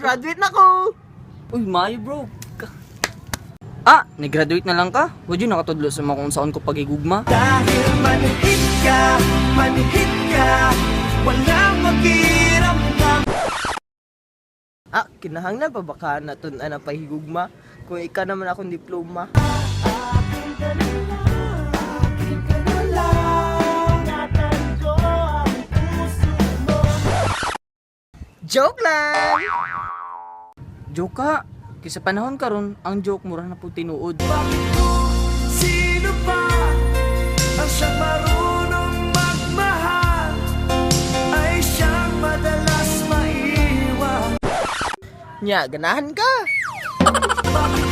graduate na ko. Uy, mayo bro. Nag-graduate na lang ka? Huwag yun nakatudlo sa mga kung saan ko pagigugma. Dahil manhid ka, walang maghiramdam. Kinahanglan pa baka naton ana pahigugma kung ika naman akong diploma. Joke lang! Joke ka. Kasi sa panahon karon ang joke mura na po tinuod. Sino pa ang siyang marunong magmahal ay siyang madalas maiwan. Nya, ganahan ka! Bakit